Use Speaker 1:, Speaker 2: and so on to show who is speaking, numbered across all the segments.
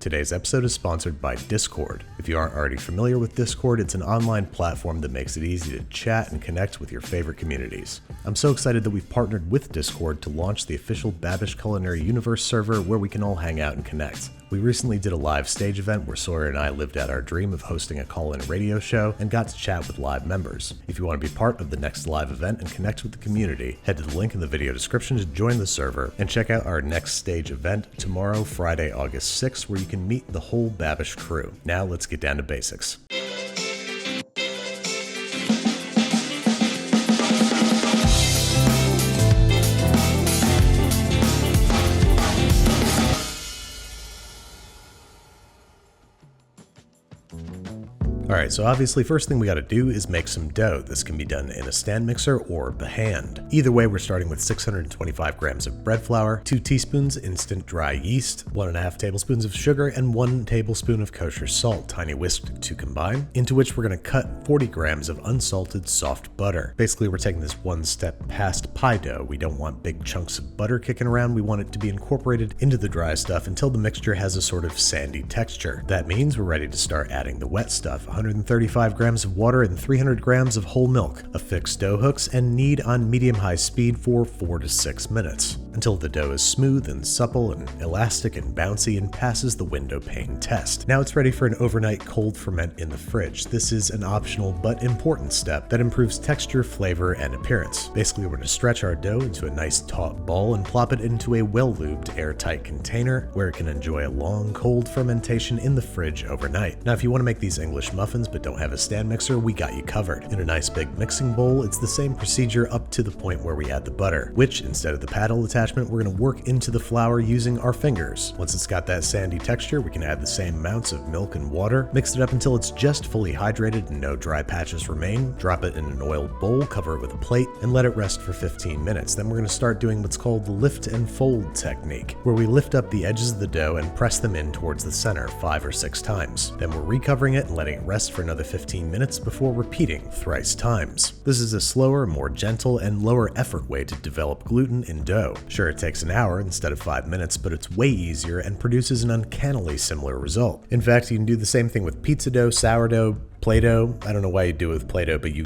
Speaker 1: Today's episode is sponsored by Discord. If you aren't already familiar with Discord, it's an online platform that makes it easy to chat and connect with your favorite communities. I'm so excited that we've partnered with Discord to launch the official Babish Culinary Universe server where we can all hang out and connect. We recently did a live stage event where Sawyer and I lived out our dream of hosting a call-in radio show and got to chat with live members. If you want to be part of the next live event and connect with the community, head to the link in the video description to join the server and check out our next stage event tomorrow, Friday, August 6th, where you can meet the whole Babish crew. Now let's get down to basics. Alright, so obviously first thing we gotta do is make some dough. This can be done in a stand mixer or by hand. Either way, we're starting with 625 grams of bread flour, 2 teaspoons instant dry yeast, 1.5 tablespoons of sugar, and 1 tablespoon of kosher salt, tiny whisked to combine, into which we're gonna cut 40 grams of unsalted soft butter. Basically, we're taking this one step past pie dough. We don't want big chunks of butter kicking around. We want it to be incorporated into the dry stuff until the mixture has a sort of sandy texture. That means we're ready to start adding the wet stuff. 135 grams of water and 300 grams of whole milk. Affix dough hooks and knead on medium-high speed for 4 to 6 minutes until the dough is smooth and supple and elastic and bouncy and passes the window pane test. Now it's ready for an overnight cold ferment in the fridge. This is an optional but important step that improves texture, flavor, and appearance. Basically, we're going to stretch our dough into a nice taut ball and plop it into a well-lubed, airtight container where it can enjoy a long, cold fermentation in the fridge overnight. Now, if you want to make these English muffins but don't have a stand mixer, we got you covered. In a nice big mixing bowl, it's the same procedure up to the point where we add the butter, which instead of the paddle attachment, we're going to work into the flour using our fingers. Once it's got that sandy texture, we can add the same amounts of milk and water, mix it up until it's just fully hydrated and no dry patches remain, drop it in an oiled bowl, cover it with a plate, and let it rest for 15 minutes. Then we're going to start doing what's called the lift and fold technique, where we lift up the edges of the dough and press them in towards the center 5 or 6 times. Then we're recovering it and letting it rest for another 15 minutes before repeating thrice times. This is a slower, more gentle, and lower effort way to develop gluten in dough. Sure, it takes an hour instead of 5 minutes, but it's way easier and produces an uncannily similar result. In fact, you can do the same thing with pizza dough, sourdough, Play-Doh. I don't know why you do it with Play-Doh, but you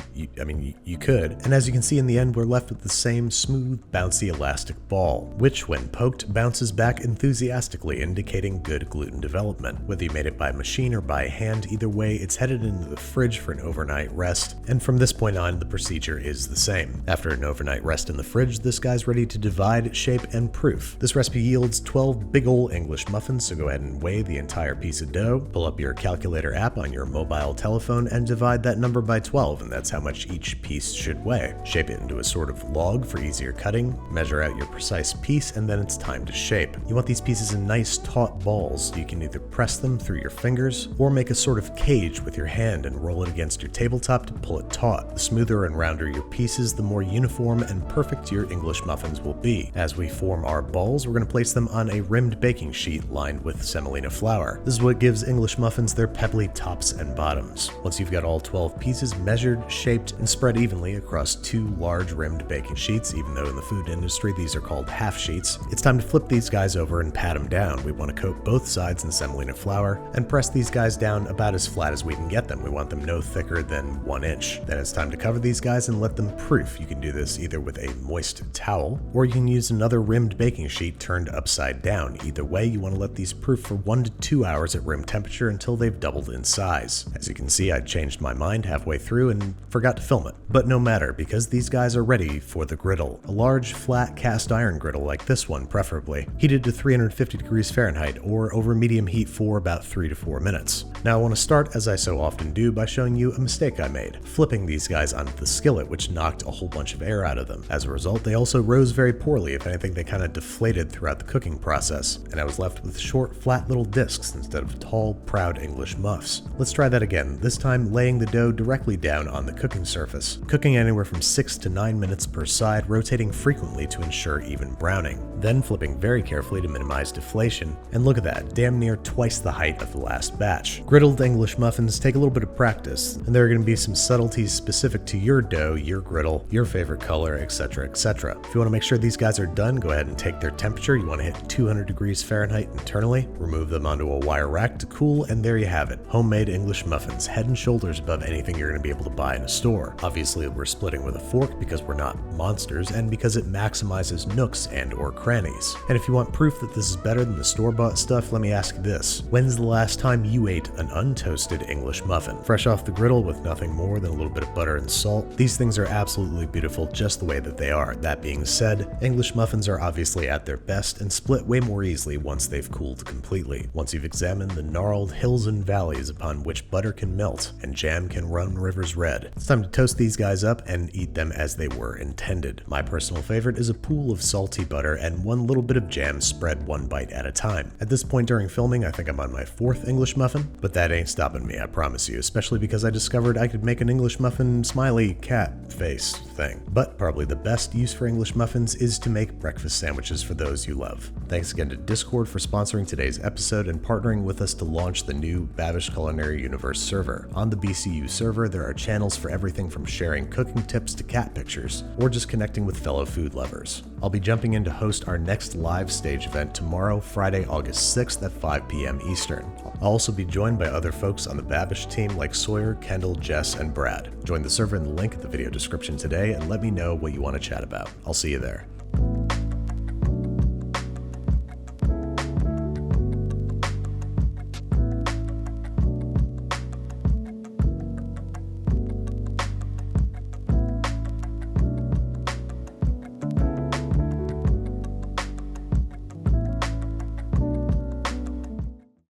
Speaker 1: could. And as you can see in the end, we're left with the same smooth, bouncy, elastic ball, which when poked, bounces back enthusiastically, indicating good gluten development. Whether you made it by machine or by hand, either way, it's headed into the fridge for an overnight rest, and from this point on, the procedure is the same. After an overnight rest in the fridge, this guy's ready to divide, shape, and proof. This recipe yields 12 big ol' English muffins, so go ahead and weigh the entire piece of dough, pull up your calculator app on your mobile telephone, and divide that number by 12, and that's how much each piece should weigh. Shape it into a sort of log for easier cutting, measure out your precise piece, and then it's time to shape. You want these pieces in nice taut balls, so you can either press them through your fingers or make a sort of cage with your hand and roll it against your tabletop to pull it taut. The smoother and rounder your pieces, the more uniform and perfect your English muffins will be. As we form our balls, we're going to place them on a rimmed baking sheet lined with semolina flour. This is what gives English muffins their pebbly tops and bottoms. Once you've got all 12 pieces measured, shaped, and spread evenly across 2 large rimmed baking sheets, even though in the food industry these are called half sheets, it's time to flip these guys over and pat them down. We want to coat both sides in semolina flour and press these guys down about as flat as we can get them. We want them no thicker than 1 inch. Then it's time to cover these guys and let them proof. You can do this either with a moist towel, or you can use another rimmed baking sheet turned upside down. Either way, you want to let these proof for 1 to 2 hours at room temperature until they've doubled in size. As you can see, I changed my mind halfway through and forgot to film it. But no matter, because these guys are ready for the griddle. A large, flat cast iron griddle like this one, preferably, heated to 350 degrees Fahrenheit or over medium heat for about 3 to 4 minutes. Now I want to start, as I so often do, by showing you a mistake I made, flipping these guys onto the skillet, which knocked a whole bunch of air out of them. As a result, they also rose very poorly. If anything, they kind of deflated throughout the cooking process, and I was left with short, flat little discs instead of tall, proud English muffs. Let's try that again. This time laying the dough directly down on the cooking surface, cooking anywhere from 6 to 9 minutes per side, rotating frequently to ensure even browning, then flipping very carefully to minimize deflation, and look at that, damn near twice the height of the last batch. Griddled English muffins take a little bit of practice, and there are going to be some subtleties specific to your dough, your griddle, your favorite color, etc, etc. If you want to make sure these guys are done, go ahead and take their temperature. You want to hit 200 degrees Fahrenheit internally, remove them onto a wire rack to cool, and there you have it. Homemade English muffins, head and shoulders above anything you're going to be able to buy in a store. Obviously, we're splitting with a fork because we're not monsters, and because it maximizes nooks and or crannies. And if you want proof that this is better than the store-bought stuff, let me ask this. When's the last time you ate an untoasted English muffin? Fresh off the griddle with nothing more than a little bit of butter and salt. These things are absolutely beautiful just the way that they are. That being said, English muffins are obviously at their best and split way more easily once they've cooled completely. Once you've examined the gnarled hills and valleys upon which butter can melt and jam can run rivers red, it's time to toast these guys up and eat them as they were intended. My personal favorite is a pool of salty butter and one little bit of jam spread one bite at a time. At this point during filming, I think I'm on my 4th English muffin, but that ain't stopping me, I promise you, especially because I discovered I could make an English muffin smiley cat face thing. But probably the best use for English muffins is to make breakfast sandwiches for those you love. Thanks again to Discord for sponsoring today's episode and partnering with us to launch the new Babish Culinary Universe server. On the BCU server, there are channels for everything from sharing cooking tips to cat pictures, or just connecting with fellow food lovers. I'll be jumping in to host our next live stage event tomorrow, Friday, August 6th at 5 p.m. Eastern. I'll also be joined by other folks on the Babish team like Sawyer, Kendall, Jess, and Brad. Join the server in the link in the video description today and let me know what you want to chat about. I'll see you there.